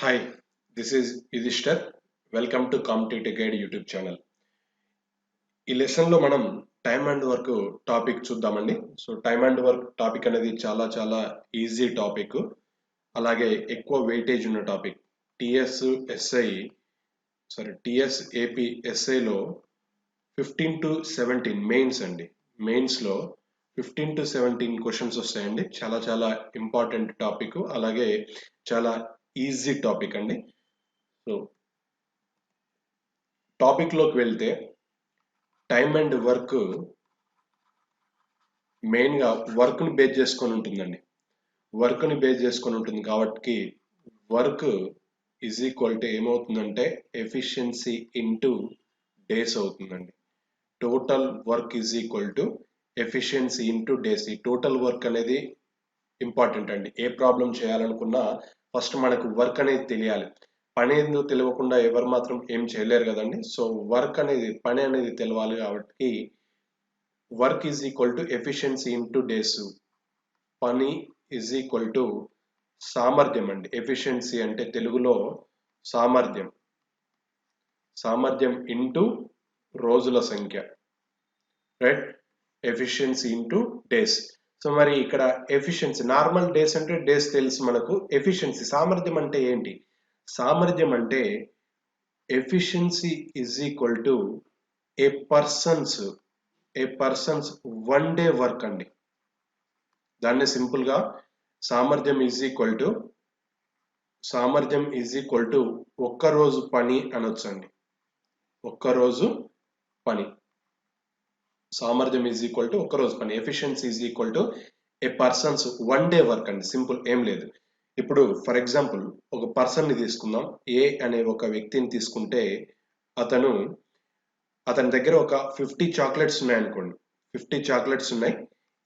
Hi, this is Yudhishthar. Welcome to Competitive Guide YouTube channel. ఈ లెసన్లో మనం time and work topic చూద్దామండి. So time and work topic అనేది చాలా easy topic, అలాగే ఎక్కువ వెయిటేజ్ ఉన్న టాపిక్. టిఎస్ ఏపీ ఎస్ఐలో 15 to 17 మెయిన్స్ అండి. మెయిన్స్లో 15 to 17 క్వశ్చన్స్ వస్తాయండి. చాలా ఇంపార్టెంట్ టాపిక్, అలాగే చాలా ఈజీ టాపిక్ అండి. సో టాపిక్లోకి వెళ్తే టైమ్ అండ్ వర్క్ మెయిన్గా వర్క్ని బేస్ చేసుకొని ఉంటుందండి. వర్క్ని బేస్ చేసుకొని ఉంటుంది కాబట్టి వర్క్ ఈజ్ ఈక్వల్ టు ఏమవుతుందంటే ఎఫిషియన్సీ ఇంటూ డేస్ అవుతుందండి. Total work is equal to efficiency into days. ఈ టోటల్ వర్క్ అనేది ఇంపార్టెంట్ అండి. ఏ ప్రాబ్లం చేయాలనుకున్నా ఫస్ట్ మనకు వర్క్ అనేది తెలియాలి. పని ఎందుకు తెలియకుండా ఎవరు మాత్రం ఏం చేయలేరు కదండి. సో వర్క్ అనేది, పని అనేది తెలవాలి కాబట్టి work is equal to efficiency into days. పని ఈజ్ ఈక్వల్ టు సామర్థ్యం అండి. ఎఫిషియన్సీ అంటే తెలుగులో సామర్థ్యం, సామర్థ్యం ఇంటూ రోజుల సంఖ్య, right? Efficiency into days. So మరి ఇక్కడ ఎఫిషియన్సీ, నార్మల్ డేస్ అంటే డేస్ తెలుసు మనకు. ఎఫిషియన్సీ, సామర్థ్యం అంటే ఏంటి? సామర్థ్యం అంటే efficiency is equal to a person's one day work అండి. దాన్ని సింపుల్గా సామర్థ్యం ఈజ్ ఈక్వల్ టు ఒక్కరోజు పని అనొచ్చు అండి. ఒక్కరోజు పని. సామర్థ్యం ఈజ్ ఈక్వల్ టు ఒక్కరోజు పని. Efficiency is equal to a person's one day work అండి. సింపుల్, ఏం లేదు. ఇప్పుడు ఫర్ ఎగ్జాంపుల్ ఒక పర్సన్ని తీసుకుందాం. ఏ అనే ఒక వ్యక్తిని తీసుకుంటే అతని దగ్గర ఒక 50 చాక్లెట్స్ ఉన్నాయనుకోండి. 50 చాక్లెట్స్ ఉన్నాయి.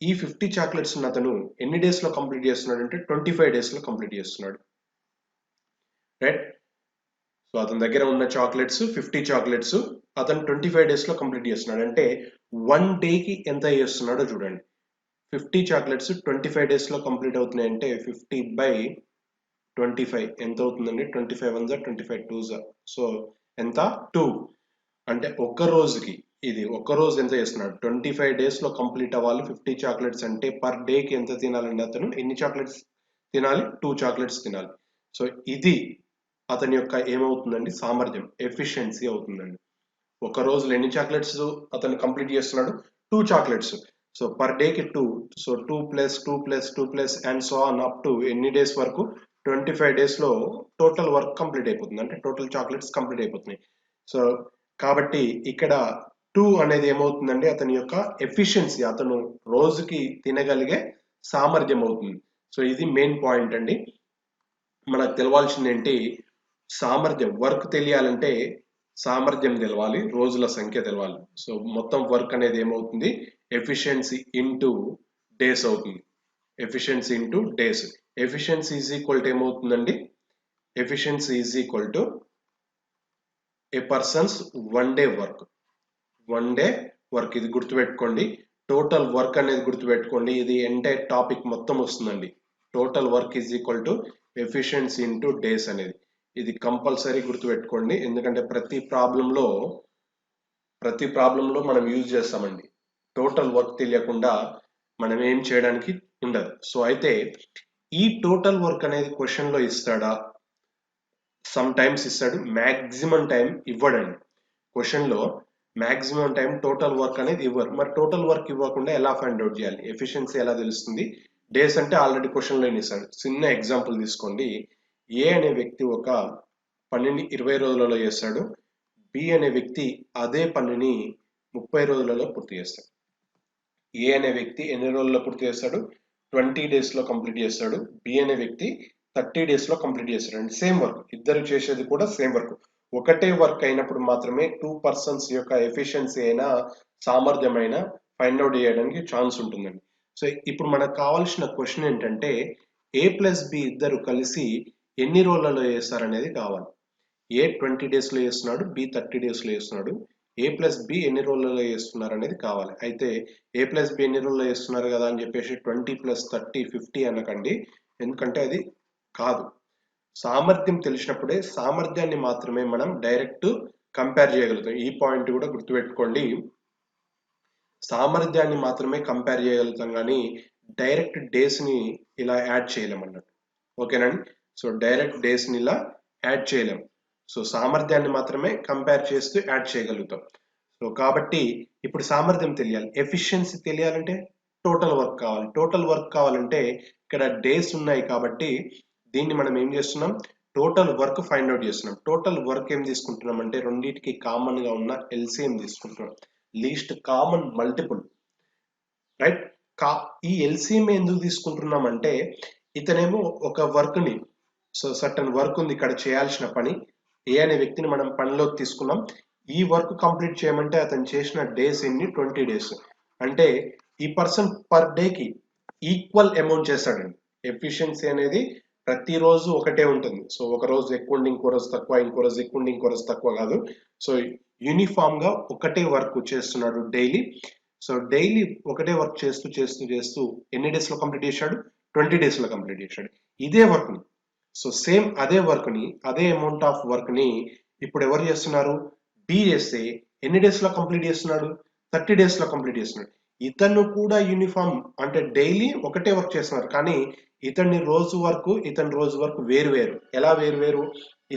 ఈ 50 చాక్లెట్స్ అతను ఎన్ని డేస్ లో కంప్లీట్ చేస్తున్నాడు అంటే 25 డేస్ లో కంప్లీట్ చేస్తున్నాడు, రైట్? సో అతని దగ్గర ఉన్న చాక్లెట్స్ 50 చాక్లెట్స్ అతను 25 డేస్ లో కంప్లీట్ చేస్తున్నాడు. అంటే వన్ డేకి ఎంత చేస్తున్నాడో చూడండి. 50 చాక్లెట్స్ 25 డేస్ లో కంప్లీట్ అవుతున్నాయి అంటే 50/25 ఎంత అవుతుందండి? 25 1 25 2 సో ఎంత? 2. అంటే ఒక్క రోజుకి, ఇది ఒక్క రోజు ఎంత చేస్తున్నాడు? 25 డేస్ లో కంప్లీట్ అవ్వాలి 50 చాక్లెట్స్ అంటే పర్ డేకి ఎంత తినాలండి? అతను ఎన్ని చాక్లెట్స్ తినాలి? 2 చాక్లెట్స్ తినాలి. సో ఇది అతని యొక్క ఏమవుతుందండి? సామర్థ్యం, ఎఫిషియన్సీ అవుతుందండి. ఒక రోజులో ఎన్ని చాక్లెట్స్ అతను కంప్లీట్ చేస్తున్నాడు? 2 చాక్లెట్స్. సో పర్ డేకి 2. So 2 + 2 + 2 and so on up to ఎన్ని డేస్ వరకు? 25 డేస్ లో టోటల్ వర్క్ కంప్లీట్ అయిపోతుంది. అంటే టోటల్ చాక్లెట్స్ కంప్లీట్ అయిపోతున్నాయి. సో కాబట్టి ఇక్కడ 2 అనేది ఏమవుతుందండి? అతని యొక్క ఎఫిషియన్సీ, అతను రోజుకి తినగలిగే సామర్థ్యం అవుతుంది. సో ఇది మెయిన్ పాయింట్ అండి. మనకు తెలవాల్సింది ఏంటి? సామర్థ్యం. వర్క్ తెలియాలంటే సామర్థ్యం తెలవాలి, రోజుల సంఖ్య తెలవాలి. సో మొత్తం వర్క్ అనేది ఏమవుతుంది? ఎఫిషియన్సీ ఇంటూ డేస్ అవుతుంది. Efficiency into days. Efficiency is equal to ఏమవుతుందండి? Efficiency is equal to a person's one day work. One day work, ఇది గుర్తుపెట్టుకోండి. టోటల్ వర్క్ అనేది గుర్తుపెట్టుకోండి. ఇది ఎంటైర్ టాపిక్ మొత్తం వస్తుందండి. Total work is equal to efficiency into days అనేది. ఇది కంపల్సరీ గుర్తుపెట్టుకోండి, ఎందుకంటే ప్రతి ప్రాబ్లంలో మనం యూజ్ చేస్తామండి. టోటల్ వర్క్ తెలియకుండా మనం ఏం చేయడానికి ఉండదు. సో అయితే ఈ టోటల్ వర్క్ అనేది క్వశ్చన్లో ఇస్తాడా? సమ్ టైమ్స్ ఇస్తాడు, మ్యాక్సిమం టైం ఇవ్వడండి. క్వశ్చన్లో మ్యాక్సిమం టైం టోటల్ వర్క్ అనేది ఇవ్వరు. మరి టోటల్ వర్క్ ఇవ్వకుండా ఎలా ఫైండ్ అవుట్ చేయాలి? ఎఫిషియన్సీ ఎలా తెలుస్తుంది? డేస్ అంటే ఆల్రెడీ క్వశ్చన్లో ఇస్తాడు. చిన్న ఎగ్జాంపుల్ తీసుకోండి. ఏ అనే వ్యక్తి ఒక పనిని 20 రోజులలో చేస్తాడు. బి అనే వ్యక్తి అదే పనిని 30 రోజులలో పూర్తి చేస్తాడు. ఏ అనే వ్యక్తి ఎన్ని రోజుల్లో పూర్తి చేస్తాడు? 20 డేస్ లో కంప్లీట్ చేస్తాడు. బి అనే వ్యక్తి 30 డేస్ లో కంప్లీట్ చేస్తాడు. అండ్ సేమ్ వర్క్, ఇద్దరు చేసేది కూడా సేమ్ వర్క్. ఒకటే వర్క్ అయినప్పుడు మాత్రమే 2 పర్సన్స్ యొక్క ఎఫిషియన్సీ అయినా సామర్థ్యం అయినా ఫైండ్ అవుట్ చేయడానికి ఛాన్స్ ఉంటుందండి. సో ఇప్పుడు మనకు కావాల్సిన క్వశ్చన్ ఏంటంటే A+B ఇద్దరు కలిసి ఎన్ని రోజులలో చేస్తారనేది కావాలి. ఏ 20 డేస్ లో చేస్తున్నాడు, బి 30 డేస్ లో చేస్తున్నాడు. A+B ఎన్ని రోజులలో చేస్తున్నారు అనేది కావాలి. అయితే A+B ఎన్ని రోజుల్లో చేస్తున్నారు కదా అని చెప్పేసి 20 + 30 50 అనకండి, ఎందుకంటే అది కాదు. సామర్థ్యం తెలిసినప్పుడే సామర్థ్యాన్ని మాత్రమే మనం డైరెక్ట్ కంపేర్ చేయగలుగుతాం. ఈ పాయింట్ కూడా గుర్తుపెట్టుకోండి. సామర్థ్యాన్ని మాత్రమే కంపేర్ చేయగలుగుతాం కానీ డైరెక్ట్ డేస్ని ఇలా యాడ్ చేయలేం అన్నట్టు. ఓకేనండి. సో డైరెక్ట్ డేస్ని ఇలా యాడ్ చేయలేం. సో సామర్థ్యాన్ని మాత్రమే కంపేర్ చేస్తూ యాడ్ చేయగలుగుతాం. సో కాబట్టి ఇప్పుడు సామర్థ్యం తెలియాలి. ఎఫిషియన్సీ తెలియాలంటే టోటల్ వర్క్ కావాలి. టోటల్ వర్క్ కావాలంటే ఇక్కడ డేస్ ఉన్నాయి కాబట్టి దీన్ని మనం ఏం చేస్తున్నాం, టోటల్ వర్క్ ఫైండ్ అవుట్ చేస్తున్నాం. టోటల్ వర్క్ ఏం తీసుకుంటున్నాం అంటే రెండింటికి కామన్ గా ఉన్న ఎల్సిఎం తీసుకుంటున్నాం, లీస్ట్ కామన్ మల్టిపుల్. రైట్. ఈ ఎల్సిఎం ఎందుకు తీసుకుంటున్నాం అంటే ఇతనేమో ఒక వర్క్ ని, సో సర్టన్ వర్క్ ఉంది ఇక్కడ చేయాల్సిన పని, ఏ అనే వ్యక్తిని మనం పనిలోకి తీసుకున్నాం. ఈ వర్క్ కంప్లీట్ చేయమంటే అతను చేసిన డేస్ ఎన్ని, 20 డేస్. అంటే ఈ పర్సన్ పర్ కి ఈక్వల్ అమౌంట్ చేస్తాడండి. ఎఫిషియన్సీ అనేది ప్రతిరోజు ఒకటే ఉంటుంది. సో ఒక రోజు ఎక్కువ ఉండి ఇంకో రోజు తక్కువ, ఇంకో రోజు ఎక్కువ ఉండి ఇంకో రోజు తక్కువ కాదు. సో యూనిఫామ్ గా ఒకటే వర్క్ చేస్తున్నాడు డైలీ. సో డైలీ ఒకటే వర్క్ చేస్తూ చేస్తూ చేస్తూ ఎన్ని డేస్ లో కంప్లీట్ చేశాడు, 20 డేస్ లో కంప్లీట్ చేశాడు ఇదే వర్క్ ని. సో సేమ్ అదే వర్క్ ని, అదే అమౌంట్ ఆఫ్ వర్క్ ని ఇప్పుడు ఎవరు చేస్తున్నారు, బి చేస్తే ఎన్ని డేస్ లో కంప్లీట్ చేస్తున్నాడు, 30 డేస్ లో కంప్లీట్ చేస్తున్నాడు. ఇతను కూడా యూనిఫామ్ అంటే డైలీ ఒకటే వర్క్ చేస్తున్నారు కానీ ఇతని రోజు వర్క్ వేరు వేరు. ఎలా వేరు వేరు,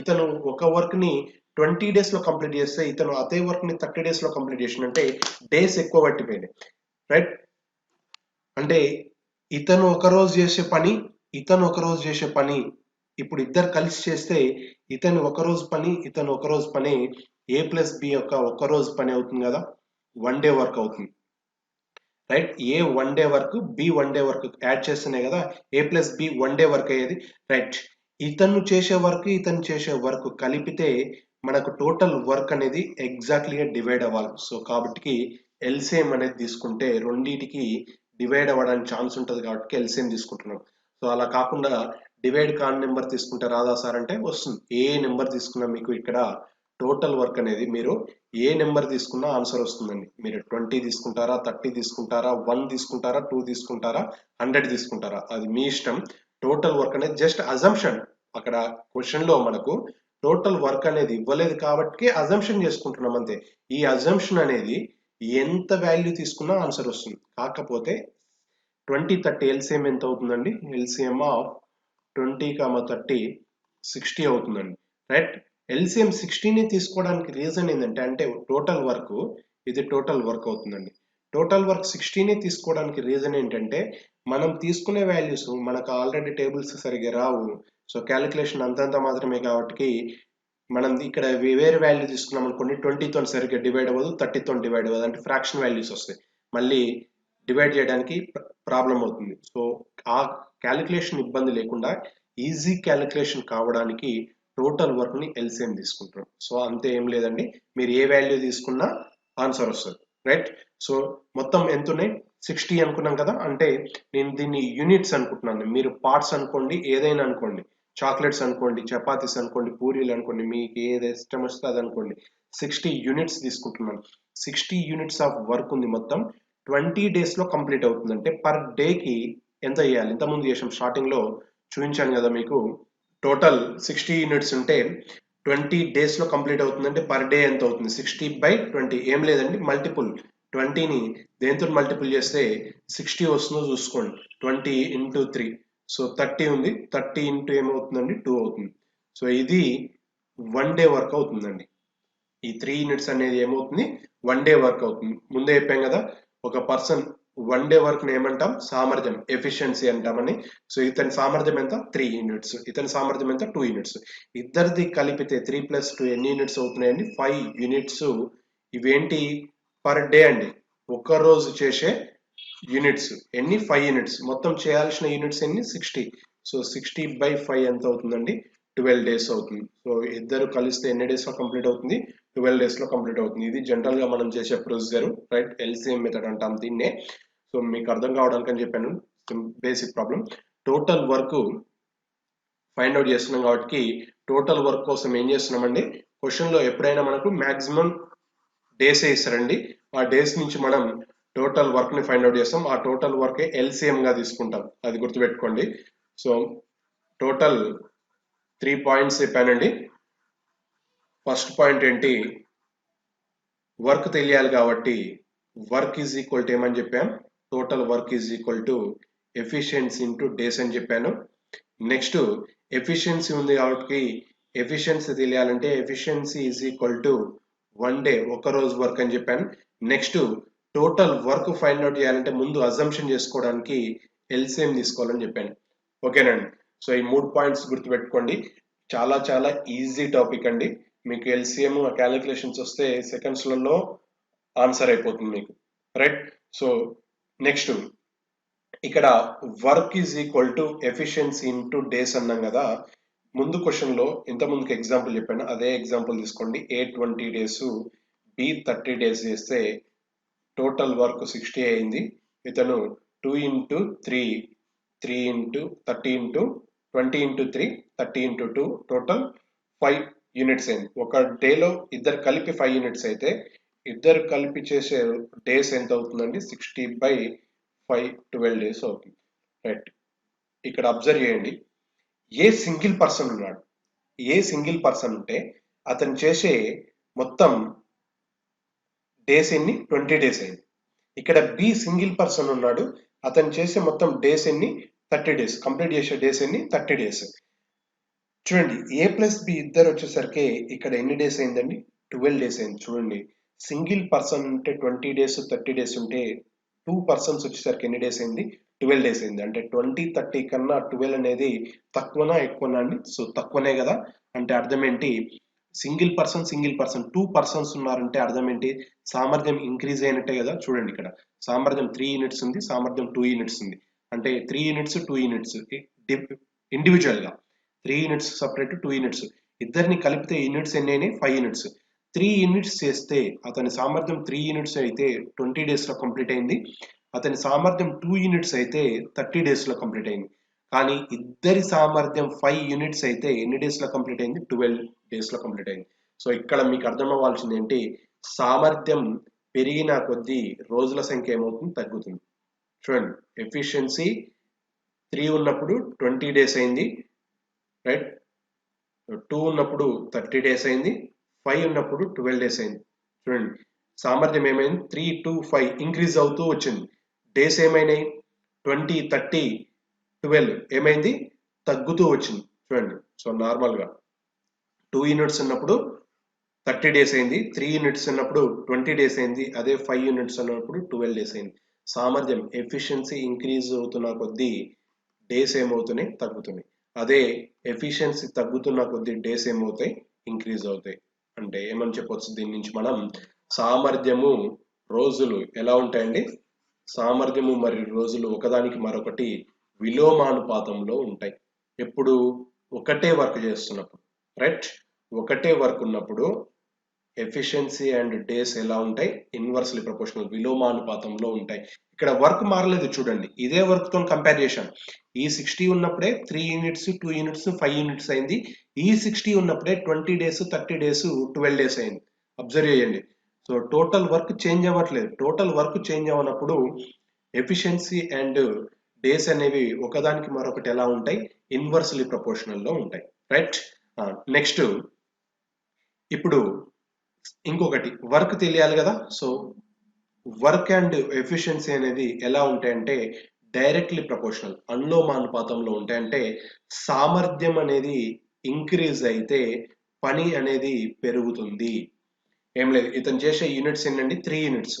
ఇతను ఒక వర్క్ ని 20 డేస్ లో కంప్లీట్ చేస్తే ఇతను అదే వర్క్ ని 30 డేస్ లో కంప్లీట్ చేసినంటే డేస్ ఎక్కువ పట్టిపోయినాయి. రైట్. అంటే ఇతను ఒక రోజు చేసే పని, ఇతను ఒక రోజు చేసే పని ఇప్పుడు ఇద్దరు కలిసి చేస్తే ఇతను ఒక రోజు పని, ఇతను ఒక రోజు పని ఏ ప్లస్ బి యొక్క ఒక రోజు పని అవుతుంది కదా, 1 డే వర్క్ అవుతుంది. Right. A 1 day work, B 1 day work add చేస్తేనే కదా A plus B 1 day work అయ్యేది. రైట్. ఇతను చేసే వర్క్ కలిపితే మనకు టోటల్ వర్క్ అనేది ఎగ్జాక్ట్లీగా డివైడ్ అవ్వాలి. సో కాబట్టి ఎల్సిఎం అనేది తీసుకుంటే రెండింటికి డివైడ్ అవ్వడానికి ఛాన్స్ ఉంటుంది కాబట్టి ఎల్సిఎం తీసుకుంటున్నాం. సో అలా కాకుండా డివైడ్ కాని నెంబర్ తీసుకుంటే రాదా సార్ అంటే వస్తుంది. ఏ నెంబర్ తీసుకున్నా మీకు ఇక్కడ టోటల్ వర్క్ అనేది మీరు ఏ నెంబర్ తీసుకున్నా ఆన్సర్ వస్తుందండి. మీరు 20 తీసుకుంటారా, 30 తీసుకుంటారా, 1 తీసుకుంటారా, 2 తీసుకుంటారా, 100 తీసుకుంటారా, అది మీ ఇష్టం. టోటల్ వర్క్ అనేది జస్ట్ అజంప్షన్. అక్కడ క్వశ్చన్ లో మనకు టోటల్ వర్క్ అనేది ఇవ్వలేదు కాబట్టి అజంప్షన్ చేసుకుంటున్నాం అంతే. ఈ అజంప్షన్ అనేది ఎంత వాల్యూ తీసుకున్నా ఆన్సర్ వస్తుంది. కాకపోతే 20, 30 ఎల్సిఎం ఎంత అవుతుందండి, ఎల్సిఎం ఆఫ్ 20, 30 60 అవుతుందండి. రైట్. ఎల్సిఎం 60ని తీసుకోవడానికి రీజన్ ఏంటంటే అంటే టోటల్ వర్క్, ఇది టోటల్ వర్క్ అవుతుందండి. టోటల్ వర్క్ 60ని తీసుకోవడానికి రీజన్ ఏంటంటే మనం తీసుకునే వాల్యూస్ మనకు ఆల్రెడీ టేబుల్స్ సరిగ్గా రావు. సో క్యాలిక్యులేషన్ అంతంత మాత్రమే కాబట్టి మనం ఇక్కడ వేరే వాల్యూ తీసుకున్నాం అనుకోండి 20తో సరిగ్గా డివైడ్ అవ్వదు, 30తో డివైడ్ అవ్వదు, అంటే ఫ్రాక్షన్ వాల్యూస్ వస్తాయి, మళ్ళీ డివైడ్ చేయడానికి ప్రాబ్లం అవుతుంది. సో ఆ క్యాలిక్యులేషన్ ఇబ్బంది లేకుండా ఈజీ క్యాలిక్యులేషన్ కావడానికి టోటల్ వర్క్ ని ఎల్సిఎం తీసుకుంటాం. సో అంతే, ఏం లేదండి, మీరు ఏ వాల్యూ తీసుకున్నా ఆన్సర్ వస్తుంది. రైట్. సో మొత్తం ఎంత ఉన్నాయి, 60 అనుకున్నాం కదా, అంటే నేను దీన్ని యూనిట్స్ అనుకుంటున్నాను, మీరు పార్ట్స్ అనుకోండి, ఏదైనా అనుకోండి, చాక్లెట్స్ అనుకోండి, చపాతీస్ అనుకోండి, పూరీలు అనుకోండి, మీకు ఏది ఇష్టం వస్తే అది అనుకోండి. 60 యూనిట్స్ తీసుకుంటున్నాను. 60 యూనిట్స్ ఆఫ్ వర్క్ ఉంది, మొత్తం 20 డేస్ లో కంప్లీట్ అవుతుంది. అంటే పర్ డేకి ఎంత చేయాలి, ఇంతకుముందు చేసాం స్టార్టింగ్ లో చూపించాను కదా మీకు, టోటల్ 60 యూనిట్స్ ఉంటే 20 డేస్ లో కంప్లీట్ అవుతుంది. అంటే పర్ డే ఎంత అవుతుంది, 60/20. ఏం లేదండి, మల్టిపుల్ 20ని దేంతో మల్టిపుల్ చేస్తే 60 వస్తుందో చూసుకోండి. 20 × 3, సో 30 ఉంది, 30 ఇంటూ ఏమవుతుందండి, 2 అవుతుంది. సో ఇది 1 డే వర్క్ అవుతుందండి. ఈ 3 యూనిట్స్ అనేది ఏమవుతుంది, 1 డే వర్క్ అవుతుంది. ముందే చెప్పాం కదా, ఒక పర్సన్ 1 డే వర్క్ ని ఏమంటాం, సామర్థ్యం, ఎఫిషియన్సీ అంటామని. సో ఇతని సామర్థ్యం ఎంత, 3 యూనిట్స్, ఇతని సామర్థ్యం ఎంత, 2 యూనిట్స్. ఇద్దరిది కలిపితే 3 + 2 ఎన్ని యూనిట్స్ అవుతున్నాయండి, 5 యూనిట్స్. ఇవేంటి, పర్ డే అండి, ఒక రోజు చేసే యూనిట్స్ ఎన్ని, 5 యూనిట్స్. మొత్తం చేయాల్సిన యూనిట్స్ ఎన్ని, 60. సో 60/5 ఎంత అవుతుందండి, 12 డేస్ అవుతుంది. సో ఇద్దరు కలిస్తే ఎన్ని డేస్ లో కంప్లీట్ అవుతుంది, 12 డేస్ లో కంప్లీట్ అవుతుంది. ఇది జనరల్ గా మనం చేసే ప్రొసీజర్. రైట్. ఎల్సిఎం మెథడ్ అంటాం దీన్నే. సో మీకు అర్థం కావడానికి అని చెప్పాను, basic problem. Total work find out చేస్తున్నాం కాబట్టి టోటల్ వర్క్ కోసం ఏం చేస్తున్నామండి, క్వశ్చన్ లో ఎప్పుడైనా మనకు మాక్సిమం డేస్ ఇస్తారండి. ఆ డేస్ నుంచి మనం టోటల్ వర్క్ ని ఫైండ్ అవుట్ చేస్తాం. ఆ టోటల్ వర్క్ ఎల్సిఎం గా తీసుకుంటాం, అది గుర్తుపెట్టుకోండి. సో టోటల్ 3 పాయింట్స్ చెప్పానండి. ఫస్ట్ పాయింట్ ఏంటి, వర్క్ తెలియాలి కాబట్టి వర్క్ ఈజ్ ఈక్వల్ టు ఏమని చెప్పాం, total work is equal to efficiency into days అని చెప్పాను. నెక్స్ట్ ఎఫిషియన్సీ ఉంది కాబట్టి ఎఫిషియన్సీ తెలియాలంటే efficiency is equal to 1 day, ఒక రోజు వర్క్ అని చెప్పాను. Next total work find out చేయాలంటే ముందు అజంప్షన్ చేసుకోవడానికి ఎల్సిఎం తీసుకోవాలని చెప్పాను. ఓకేనండి. సో ఈ 3 పాయింట్స్ గుర్తుపెట్టుకోండి. చాలా చాలా ఈజీ టాపిక్ అండి. మీకు ఎల్సిఎం క్యాలిక్యులేషన్స్ వస్తే సెకండ్స్లలో ఆన్సర్ అయిపోతుంది మీకు, రైట్. సో నెక్స్ట్ ఇక్కడ work is equal to efficiency into days అన్నాం కదా. ముందు క్వశ్చన్లో ఇంత ముందుకు ఎగ్జాంపుల్ చెప్పాను, అదే ఎగ్జాంపుల్ తీసుకోండి. ఏ 20 డేస్ బి 30 డేస్ చేస్తే టోటల్ వర్క్ 60 అయింది. ఇతను 2 into 3 3 into 30 into 20 into 3 30 into 2 total 5 units అయింది. ఒక డేలో ఇద్దరు కలిపి 5 యూనిట్స్ అయితే ఇద్దరు కలిపి చేసే డేస్ ఎంత అవుతుందండి, 60/5 12 డేస్ అవుతుంది, రైట్. ఇక్కడ అబ్జర్వ్ చేయండి, ఏ సింగిల్ పర్సన్ ఉన్నాడు, ఏ సింగిల్ పర్సన్ ఉంటే అతను చేసే మొత్తం డేస్ ఎన్ని, 20 డేస్ అయింది. ఇక్కడ బి సింగిల్ పర్సన్ ఉన్నాడు, అతను చేసే మొత్తం డేస్ ఎన్ని, 30 డేస్, కంప్లీట్ చేసే డేస్ ఎన్ని, 30 డేస్. చూడండి ఏ ప్లస్ బి ఇద్దరు వచ్చేసరికి ఇక్కడ ఎన్ని డేస్ అయిందండి, 12 డేస్ అయింది. చూడండి సింగిల్ పర్సన్ ఉంటే 20 డేస్ 30 డేస్ ఉంటే 2 పర్సన్స్ వచ్చేసరికి ఎన్ని డేస్ అయింది, 12 డేస్ అయింది. అంటే 20 30 కన్నా 12 అనేది తక్కువనా ఎక్కువనా అండి, సో తక్కువనే కదా. అంటే అర్థం ఏంటి, సింగిల్ పర్సన్ 2 పర్సన్స్ ఉన్నారంటే అర్థం ఏంటి, సామర్థ్యం ఇంక్రీజ్ అయినట్టే కదా. చూడండి ఇక్కడ సామర్థ్యం 3 యూనిట్స్ ఉంది, సామర్థ్యం 2 యూనిట్స్ ఉంది. అంటే 3 యూనిట్స్ 2 యూనిట్స్ ఇండివిజువల్ గా, 3 యూనిట్స్ సపరేట్ 2 యూనిట్స్, ఇద్దరిని కలిపితే యూనిట్స్ ఎన్ని అయినాయి, 5 యూనిట్స్. 3 యూనిట్స్ చేస్తే అతని సామర్థ్యం 3 యూనిట్స్ అయితే 20 డేస్ లో కంప్లీట్ అయింది. అతని సామర్థ్యం 2 యూనిట్స్ అయితే 30 డేస్ లో కంప్లీట్ అయింది. కానీ ఇద్దరి సామర్థ్యం 5 యూనిట్స్ అయితే ఎన్ని డేస్ లో కంప్లీట్ అయింది, 12 డేస్ లో కంప్లీట్ అయింది. సో ఇక్కడ మీకు అర్థం అవ్వాల్సింది ఏంటి, సామర్థ్యం పెరిగిన కొద్దీ రోజుల సంఖ్య ఏమవుతుంది, తగ్గుతుంది. చూడండి ఎఫిషియన్సీ 3 ఉన్నప్పుడు 20 డేస్ అయింది, రైట్. 2 ఉన్నప్పుడు 30 డేస్ అయింది, 5 ఉన్నప్పుడు 12 డేస్ అయింది. చూడండి సామర్థ్యం ఏమైంది, 3 to 5 ఇంక్రీజ్ అవుతూ వచ్చింది. డేస్ ఏమైనాయి, 20 30 12 ఏమైంది, తగ్గుతూ వచ్చింది. చూడండి సో నార్మల్గా 2 యూనిట్స్ ఉన్నప్పుడు 30 డేస్ అయింది, 3 యూనిట్స్ ఉన్నప్పుడు 20 డేస్ అయింది, అదే 5 యూనిట్స్ ఉన్నప్పుడు 12 డేస్ అయింది. సామర్థ్యం ఎఫిషియన్సీ ఇంక్రీజ్ అవుతున్న కొద్దీ డేస్ ఏమవుతున్నాయి, తగ్గుతున్నాయి. అదే ఎఫిషియన్సీ తగ్గుతున్న కొద్దీ డేస్ ఏమవుతాయి, ఇంక్రీజ్ అవుతాయి. అంటే ఏమని చెప్పొచ్చు దీని నుంచి మనం, సామర్థ్యము రోజులు ఎలా ఉంటాయండి, సామర్థ్యము మరియు రోజులు ఒకదానికి మరొకటి విలోమానుపాతంలో ఉంటాయి. ఎప్పుడు ఒకటే వర్క్ చేస్తున్నప్పుడు, రైట్. ఒకటే వర్క్ ఉన్నప్పుడు ఎఫిషియన్సీ అండ్ డేస్ ఎలా ఉంటాయి, ఇన్వర్స్లీ ప్రపోర్షనల్ విలోమానుపాతంలో ఉంటాయి. ఇక్కడ వర్క్ మారలేదు చూడండి, ఇదే వర్క్ తో కంపేర్ చేశాను. ఈ 60 ఉన్నప్పుడే 3 యూనిట్స్ 2 యూనిట్స్ 5 యూనిట్స్ అయింది. ఈ 60 ఉన్నప్పుడే 20 డేస్ 30 డేస్ 12 డేస్ అయింది. అబ్జర్వ్ చేయండి. సో టోటల్ వర్క్ చేంజ్ అవ్వట్లేదు. టోటల్ వర్క్ చేంజ్ అవ్వనప్పుడు ఎఫిషియన్సీ అండ్ డేస్ అనేవి ఒకదానికి మరొకటి ఎలా ఉంటాయి, ఇన్వర్స్లీ ప్రపోర్షనల్ లో ఉంటాయి, రైట్. నెక్స్ట్ ఇప్పుడు ఇంకొకటి వర్క్ తెలియాలి కదా. సో వర్క్ అండ్ ఎఫిషియన్సీ అనేది ఎలా ఉంటాయంటే డైరెక్ట్లీ ప్రపోర్షనల్, అనులోమానుపాతంలో ఉంటాయంటే సామర్థ్యం అనేది ఇంక్రీజ్ అయితే పని అనేది పెరుగుతుంది. ఏం లేదు, ఇతను చేసే యూనిట్స్ ఏంటండి, 3 యూనిట్స్,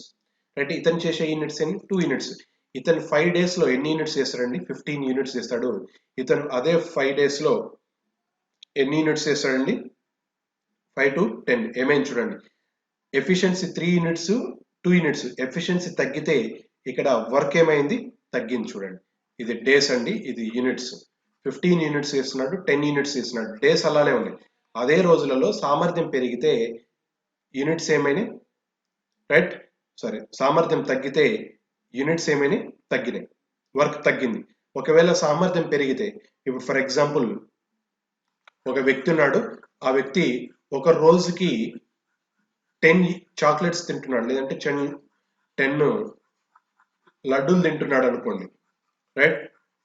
రైట్. ఇతను చేసే యూనిట్స్ ఎన్ని, 2 యూనిట్స్. ఇతను 5 డేస్ లో ఎన్ని యూనిట్స్ చేస్తాడండి, 15 యూనిట్స్ చేస్తాడు. ఇతను అదే 5 డేస్ లో ఎన్ని యూనిట్స్ చేస్తాడండి, 5 to 10. ఏమైంది చూడండి, ఎఫిషియన్సీ 3 యూనిట్స్ 2 యూనిట్స్, ఎఫిషియన్సీ తగ్గితే ఇక్కడ వర్క్ ఏమైంది, తగ్గింది. చూడండి ఇది డేస్ అండి, ఇది యూనిట్స్. 15 యూనిట్స్ చేస్తున్నాడు, 10 యూనిట్స్ చేస్తున్నాడు, డేస్ అలానే ఉన్నాయి. అదే రోజులలో సామర్థ్యం పెరిగితే యూనిట్స్ ఏమైనాయి, రైట్. సారీ, సామర్థ్యం తగ్గితే యూనిట్స్ ఏమైనాయి, తగ్గినాయి, వర్క్ తగ్గింది. ఒకవేళ సామర్థ్యం పెరిగితే, ఇప్పుడు ఫర్ ఎగ్జాంపుల్ ఒక వ్యక్తి ఉన్నాడు, ఆ వ్యక్తి ఒక రోజుకి 10 చాక్లెట్స్ తింటున్నాడు, లేదంటే 10 లడ్డూలు తింటున్నాడు అనుకోండి, రైట్.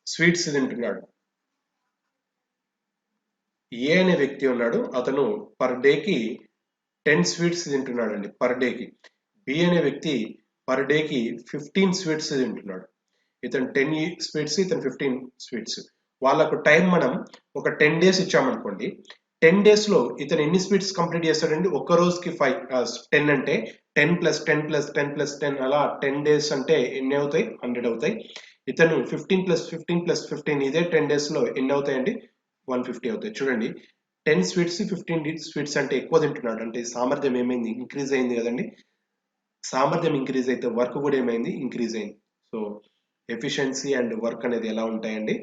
స్వీట్స్ తింటున్నాడు. ఏ అనే వ్యక్తి ఉన్నాడు, అతను పర్ డేకి 10 స్వీట్స్ తింటున్నాడండి పర్ డేకి. బి అనే వ్యక్తి పర్ డేకి 15 స్వీట్స్ తింటున్నాడు. ఇతను 10 స్వీట్స్, ఇతను 15 స్వీట్స్. వాళ్ళకు టైం మనం ఒక 10 డేస్ ఇచ్చామనుకోండి. 10 డేస్ లో ఇతను ఎన్ని స్వీట్స్ కంప్లీట్ చేస్తాడండి? ఒక్క రోజుకి 10 అంటే 10 ప్లస్ 10 ప్లస్ 10 ప్లస్ 10 అలా 10 డేస్ అంటే ఎన్ని అవుతాయి? 100 అవుతాయి. ఇతను 15 ప్లస్ 15 ప్లస్ 15 ఇదే 10 డేస్ లో ఎన్ని అవుతాయండి? 150 అవుతాయి. చూడండి, 10 స్వీట్స్ 15 స్వీట్స్ అంటే ఎక్కువ తింటున్నాడు అంటే సామర్థ్యం ఏమైంది? ఇంక్రీజ్ అయింది కదండి. సామర్థ్యం ఇంక్రీజ్ అయితే వర్క్ కూడా ఏమైంది? ఇంక్రీజ్ అయింది. సో ఎఫిషియన్సీ అండ్ వర్క్ అనేది ఎలా ఉంటాయండి?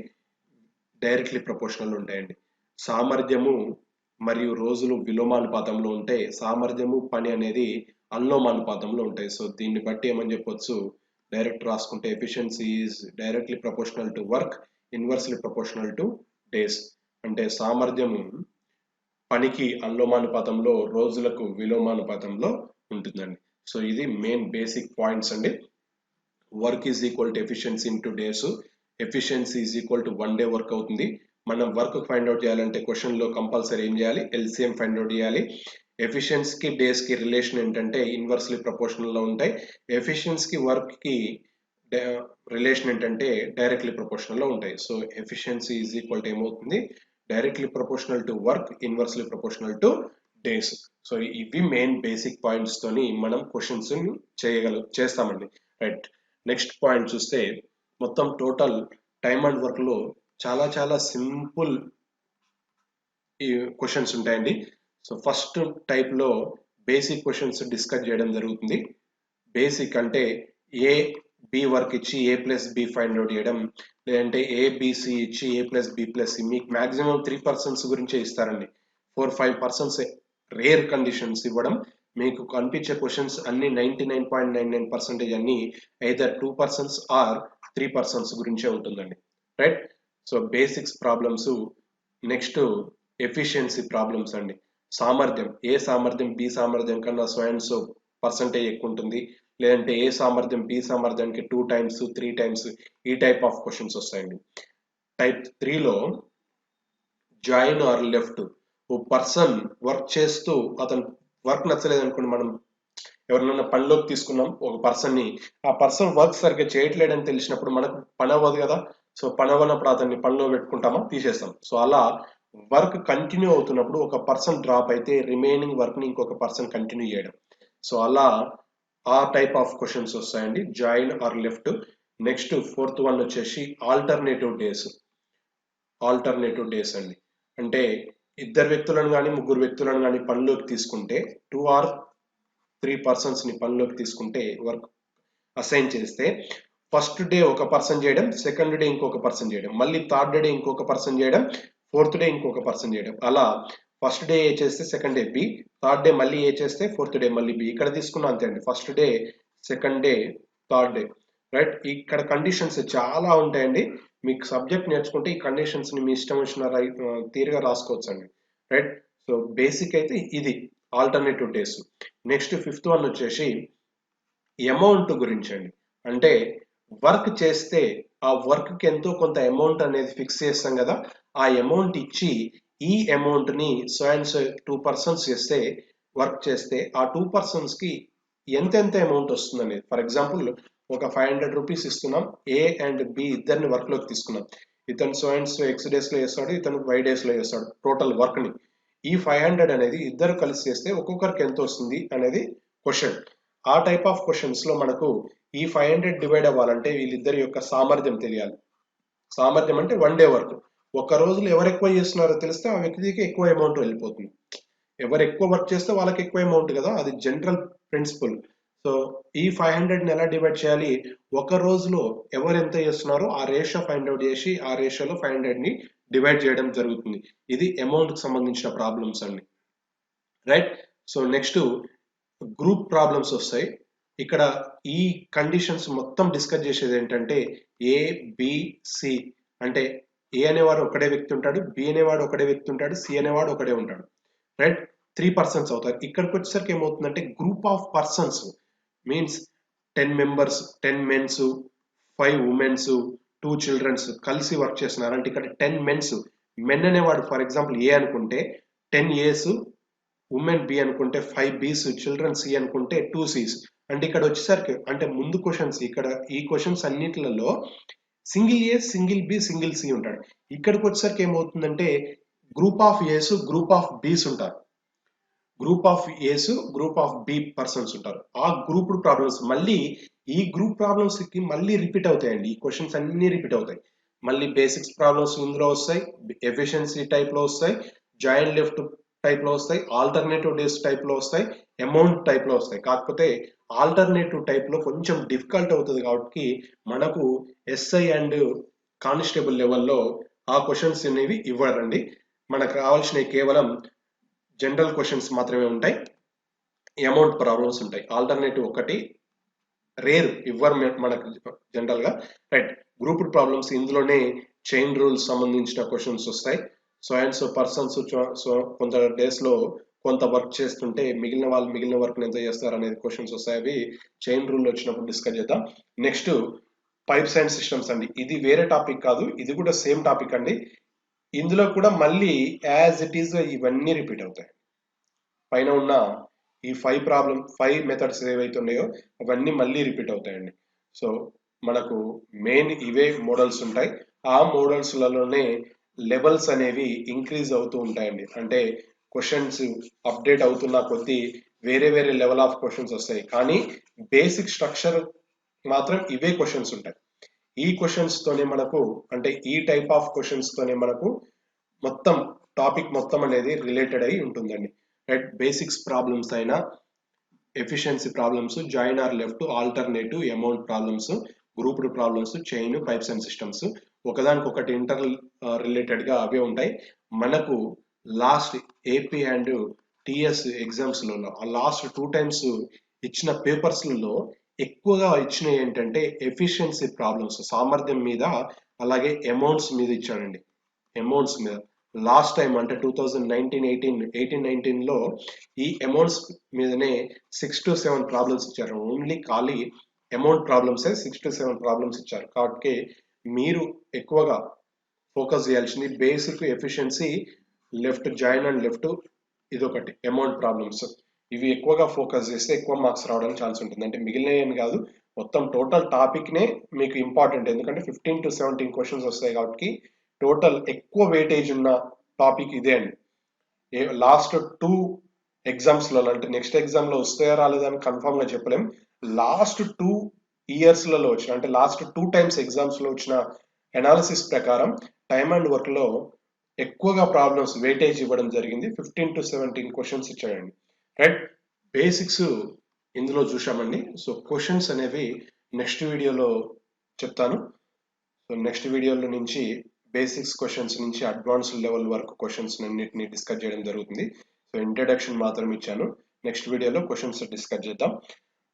డైరెక్ట్లీ ప్రపోర్షనల్ ఉంటాయండి. సామర్థ్యము మరియు రోజులు విలోమానుపాతంలో ఉంటే, సామర్థ్యము పని అనేది అనులోమానుపాతంలో ఉంటాయి. సో దీన్ని బట్టి ఏమని చెప్పొచ్చు? డైరెక్ట్ రాసుకుంటే efficiency is directly proportional to work, inversely proportional to days. అంటే సామర్థ్యము పనికి అనులోమానుపాతంలో, రోజులకు విలోమానుపాతంలో ఉంటుందండి. సో ఇది మెయిన్ బేసిక్ పాయింట్స్ అండి. Work is equal to efficiency into days. Efficiency is equal to 1 day work అవుతుంది. మనం వర్క్ ఫైండ్ అవుట్ చేయాలంటే క్వశ్చన్ లో కంపల్సరీ ఏం చేయాలి? ఎల్సిఎం ఫైండ్ అవుట్ చేయాలి. ఎఫిషియన్సీకి డేస్ కి రిలేషన్ ఏంటంటే ఇన్వర్స్లీ ప్రపోర్షనల్ లో ఉంటాయి. ఎఫిషియన్సీకి వర్క్ కి రిలేషన్ ఏంటంటే డైరెక్ట్లీ ప్రపోర్షనల్ లో ఉంటాయి. So efficiency is equal to ఏమవుతుంది? Directly proportional to work, inversely proportional to days. So ఇవి మెయిన్ బేసిక్ పాయింట్స్ తోని మనం క్వశ్చన్స్ చేస్తామండి. రైట్. నెక్స్ట్ పాయింట్ చూస్తే మొత్తం టోటల్ టైమ్ అండ్ వర్క్ లో చాలా చాలా సింపుల్ ఈ క్వశ్చన్స్ ఉంటాయండి. సో ఫస్ట్ టైప్ లో బేసిక్ క్వశ్చన్స్ డిస్కస్ చేయడం జరుగుతుంది. బేసిక్ అంటే ఏ బి వర్క్ ఇచ్చి ఏ ప్లస్ బి ఫైండ్ అవుట్ చేయడం, లేదంటే ఏ బిసి ఇచ్చి ఏ ప్లస్ బి ప్లస్ సి. మీకు మాక్సిమం 3% గురించే ఇస్తారండి. 4-5% రేర్ కండిషన్స్ ఇవ్వడం. మీకు కనిపించే క్వశ్చన్స్ అన్ని 99.99% అన్ని ఐదర్ 2% ఆర్ 3% గురించే ఉంటుందండి. Right. So basics problems. Next efficiency problems అండి. సామర్థ్యం, ఏ సామర్థ్యం బి సామర్థ్యం కన్నా సో అండ్ సో పర్సంటేజ్ ఎక్కువ ఉంటుంది, లేదంటే ఏ సామర్థ్యం బి సామర్థ్యానికి 2 times 3 times, ఈ టైప్ ఆఫ్ క్వశ్చన్స్ వస్తాయండి. టైప్ 3లో జాయిన్ ఆర్ లెఫ్ట్. ఓ పర్సన్ వర్క్ చేస్తూ అతను వర్క్ నచ్చలేదు అనుకోండి, మనం ఎవరినైనా పనిలోకి తీసుకున్నాం ఒక పర్సన్ ని, ఆ పర్సన్ వర్క్ సరిగ్గా చేయట్లేదని తెలిసినప్పుడు మనకు పని అవ్వదు కదా. సో పని అవ్వనప్పుడు అతన్ని పనిలో పెట్టుకుంటామా? తీసేస్తాం. సో అలా వర్క్ కంటిన్యూ అవుతున్నప్పుడు ఒక పర్సన్ డ్రాప్ అయితే రిమైనింగ్ వర్క్ ని ఇంకొక పర్సన్ కంటిన్యూ చేయడం. సో అలా ఆ టైప్ ఆఫ్ క్వశ్చన్స్ వస్తాయండి, join or left. Next fourth one వచ్చేసి ఆల్టర్నేటివ్ డేస్. ఆల్టర్నేటివ్ డేస్ అండి. అంటే ఇద్దరు వ్యక్తులను కానీ ముగ్గురు వ్యక్తులను కానీ పనిలోకి తీసుకుంటే 2 or 3 persons ని పనిలోకి తీసుకుంటే వర్క్ అసైన్ చేస్తే ఫస్ట్ డే ఒక పర్సన్ చేయడం, సెకండ్ డే ఇంకొక పర్సన్ చేయడం, మళ్ళీ థర్డ్ డే ఇంకొక పర్సన్ చేయడం, ఫోర్త్ డే ఇంకొక పర్సన్ చేయడం. అలా ఫస్ట్ డే ఏ చేస్తే second day B, third day మళ్ళీ ఏ చేస్తే ఫోర్త్ డే మళ్ళీ బి. ఇక్కడ తీసుకున్నా అంతే అండి, first day, second day, third day. Right. ఇక్కడ కండిషన్స్ చాలా ఉంటాయండి. మీకు సబ్జెక్ట్ నేర్చుకుంటే ఈ కండిషన్స్ ని మీ ఇష్టం వచ్చిన తీరుగా రాసుకోవచ్చు అండి. రైట్. సో బేసిక్ అయితే ఇది alternative days. Next fifth one వచ్చేసి అమౌంట్ గురించి అండి. అంటే వర్క్ చేస్తే ఆ వర్క్ కి ఎంతో కొంత అమౌంట్ అనేది ఫిక్స్ చేస్తాం కదా, ఆ అమౌంట్ ఇచ్చి ఈ అమౌంట్ ని సో అండ్ సో 2 persons చేస్తే వర్క్ చేస్తే ఆ 2 persons కి ఎంతెంత అమౌంట్ వస్తుంది అనేది. ఫర్ ఎగ్జాంపుల్ ఒక 500 రూపీస్ ఇస్తున్నాం, ఏ అండ్ బి ఇద్దరిని వర్క్ లోకి తీసుకున్నాం. ఇతను so and so X days లో చేస్తాడు, ఇతను వై డేస్ లో చేస్తాడు టోటల్ వర్క్ ని. ఈ 500 అనేది ఇద్దరు కలిసి చేస్తే ఒక్కొక్కరికి ఎంత వస్తుంది అనేది క్వశ్చన్. ఆ టైప్ ఆఫ్ క్వశ్చన్స్ లో మనకు ఈ 500 డివైడ్ అవ్వాలంటే వీళ్ళిద్దరి యొక్క సామర్థ్యం తెలియాలి. సామర్థ్యం అంటే 1 డే వర్క్. ఒక రోజులో ఎవరు ఎక్కువ చేస్తున్నారో తెలిస్తే ఆ వ్యక్తికి ఎక్కువ అమౌంట్ వెళ్ళిపోతుంది. ఎవరు ఎక్కువ వర్క్ చేస్తే వాళ్ళకి ఎక్కువ అమౌంట్ కదా, అది జనరల్ ప్రిన్సిపల్. సో ఈ 500 ని ఎలా డివైడ్ చేయాలి? ఒక రోజులో ఎవరు ఎంత చేస్తున్నారో ఆ రేషియో ఫైండ్ అవుట్ చేసి ఆ రేషియోలో 500 ని డివైడ్ చేయడం జరుగుతుంది. ఇది అమౌంట్ కి సంబంధించిన ప్రాబ్లమ్స్ అండి. Right. So next group problems వస్తాయి. ఇక్కడ ఈ కండిషన్స్ మొత్తం డిస్కస్ చేసేది ఏంటంటే ఏ బి సి. అంటే ఏ అనేవాడు ఒకడే వ్యక్తి ఉంటాడు, బి అనేవాడు ఒకడే వ్యక్తి ఉంటాడు, సి అనేవాడు ఒకడే ఉంటాడు. రైట్. 3 persons అవుతారు. ఇక్కడికి వచ్చేసరికి ఏమవుతుందంటే group of persons means 10 members, 10 mens, 5 womens, 2 childrens కలిసి వర్క్ చేస్తున్నారు అంటే ఇక్కడ 10 మెన్స్ మెన్ అనేవాడు ఫర్ ఎగ్జాంపుల్ ఏ అనుకుంటే 10 A's, ఉమెన్ బి అనుకుంటే 5 B's, చిల్డ్రన్ సి అనుకుంటే 2 C's. అంటే ఇక్కడ వచ్చేసరికి అంటే ముందు క్వశ్చన్స్ ఇక్కడ ఈ క్వశ్చన్స్ అన్నిట్లలో single A, single B, single C ఉంటాడు. ఇక్కడికి వచ్చేసరికి ఏమవుతుందంటే group of A's, group of B's ఉంటారు. Group of A's, group of B persons ఉంటారు. ఆ గ్రూప్ ప్రాబ్లమ్స్ మళ్ళీ ఈ గ్రూప్ ప్రాబ్లమ్స్ కి మళ్ళీ రిపీట్ అవుతాయండి. ఈ క్వశ్చన్స్ అన్ని రిపీట్ అవుతాయి. మళ్ళీ బేసిక్స్ ప్రాబ్లమ్స్ ఇందులో వస్తాయి, ఎఫిషియన్సీ టైప్ లో వస్తాయి, జాయిన్ లెఫ్ట్ టైప్ లో వస్తాయి, ఆల్టర్నేటివ్ డేస్ టైప్ లో వస్తాయి, అమౌంట్ టైప్ లో వస్తాయి. కాకపోతే ఆల్టర్నేటివ్ టైప్ లో కొంచెం డిఫికల్ట్ అవుతుంది కాబట్టి మనకు ఎస్ఐ అండ్ కానిస్టేబుల్ లెవెల్లో ఆ క్వశ్చన్స్ అనేవి ఇవ్వరండి. మనకు కావాల్సినవి కేవలం జనరల్ క్వశ్చన్స్ మాత్రమే ఉంటాయి, అమౌంట్ ప్రాబ్లమ్స్ ఉంటాయి. ఆల్టర్నేటివ్ ఒకటి రేర్ ఇవ్వరు మనకు జనరల్ గా. రైట్, గ్రూప్ ప్రాబ్లమ్స్ ఇందులోనే చైన్ రూల్స్ సంబంధించిన క్వశ్చన్స్ వస్తాయి. సో అండ్ సో పర్సన్స్ కొంత డేస్ లో కొంత వర్క్ చేస్తుంటే మిగిలిన వాళ్ళు మిగిలిన వర్క్ ఎంత చేస్తారు అనేది క్వశ్చన్స్ వస్తాయి. అవి చైన్ రూల్ వచ్చినప్పుడు డిస్కస్ చేద్దాం. నెక్స్ట్ పైప్స్ అండ్ సిస్టమ్స్ అండి. ఇది వేరే టాపిక్ కాదు, ఇది కూడా సేమ్ టాపిక్ అండి. ఇందులో కూడా మళ్ళీ యాజ్ ఇట్ ఈస్ ఇవన్నీ రిపీట్ అవుతాయి. పైన ఉన్న ఈ 5 మెథడ్స్ ఏవైతే ఉన్నాయో అవన్నీ మళ్ళీ రిపీట్ అవుతాయండి. సో మనకు మెయిన్ ఇవే మోడల్స్ ఉంటాయి. ఆ మోడల్స్లలోనే లెవెల్స్ అనేవి ఇంక్రీజ్ అవుతూ ఉంటాయండి. అంటే క్వశ్చన్స్ అప్డేట్ అవుతున్న కొద్దీ వేరే వేరే లెవెల్ ఆఫ్ క్వశ్చన్స్ వస్తాయి, కానీ బేసిక్ స్ట్రక్చర్ మాత్రం ఇవే క్వశ్చన్స్ ఉంటాయి. ఈ క్వశ్చన్స్ తోనే మనకు అంటే ఈ టైప్ ఆఫ్ క్వశ్చన్స్ తోనే మనకు మొత్తం టాపిక్ మొత్తం అనేది రిలేటెడ్ అయి ఉంటుందండి. రైట్, బేసిక్స్ ప్రాబ్లమ్స్ అయినా, efficiency problems, join or left, alternative, amount problems, grouped problems, chain, pipes and systems ఒకదానికొకటి ఇంటర్ రిలేటెడ్ గా అవే ఉంటాయి. మనకు last AP and TS exams లో లాస్ట్ 2 times ఇచ్చిన పేపర్స్లలో ఎక్కువగా ఇచ్చినవి ఏంటంటే ఎఫిషియన్సీ ప్రాబ్లమ్స్, సామర్థ్యం మీద, అలాగే అమౌంట్స్ మీద ఇచ్చాడండి. అమౌంట్స్ మీద లాస్ట్ టైం అంటే 2019 లో ఈ అమౌంట్స్ మీదనే 6 to 7 ప్రాబ్లమ్స్ ఇచ్చారు. ఓన్లీ ఖాళీ అమౌంట్ ప్రాబ్లమ్స్ 6 to 7 ప్రాబ్లమ్స్ ఇచ్చారు. కాబట్టి మీరు ఎక్కువగా ఫోకస్ చేయాల్సింది basic, efficiency, left, join and left, ఇదొకటి అమౌంట్ ప్రాబ్లమ్స్. ఇవి ఎక్కువగా ఫోకస్ చేస్తే ఎక్కువ మార్క్స్ రావడానికి ఛాన్స్ ఉంటుంది. అంటే మిగిలిన ఏం కాదు, మొత్తం టోటల్ టాపిక్ నే మీకు ఇంపార్టెంట్. ఎందుకంటే 15 to 17 క్వశ్చన్స్ వస్తాయి కాబట్టి టోటల్ ఎక్కువ వెయిటేజ్ ఉన్న టాపిక్ ఇదే అండి. లాస్ట్ 2 ఎగ్జామ్స్లలో అంటే నెక్స్ట్ ఎగ్జామ్ లో వస్తాయో రాలేదని కన్ఫర్మ్ గా చెప్పలేం. లాస్ట్ 2 ఇయర్స్లలో వచ్చిన అంటే లాస్ట్ 2 times ఎగ్జామ్స్ లో వచ్చిన అనాలిసిస్ ప్రకారం టైమ్ అండ్ వర్క్ లో ఎక్కువగా ప్రాబ్లమ్స్ వెయిటేజ్ ఇవ్వడం జరిగింది. 15 to 17 క్వశ్చన్స్ ఇచ్చాడండి. రైట్, బేసిక్స్ ఇందులో చూసామండి. సో క్వశ్చన్స్ అనేవి నెక్స్ట్ వీడియోలో చెప్తాను. సో నెక్స్ట్ వీడియోలో నుంచి బేసిక్స్ క్వశ్చన్స్ నుంచి అడ్వాన్స్డ్ లెవెల్ వరకు క్వశ్చన్స్ అన్నిటిని డిస్కస్ చేయడం జరుగుతుంది. సో ఇంట్రడక్షన్ మాత్రం ఇచ్చాను. నెక్స్ట్ వీడియోలో క్వశ్చన్స్ డిస్కస్ చేద్దాం.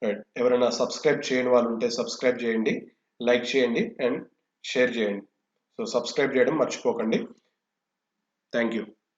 రైట్, ఎవరైనా సబ్స్క్రైబ్ చేయని వాళ్ళు ఉంటే సబ్స్క్రైబ్ చేయండి, లైక్ చేయండి అండ్ షేర్ చేయండి. సో సబ్స్క్రైబ్ చేయడం మర్చిపోకండి. Thank you.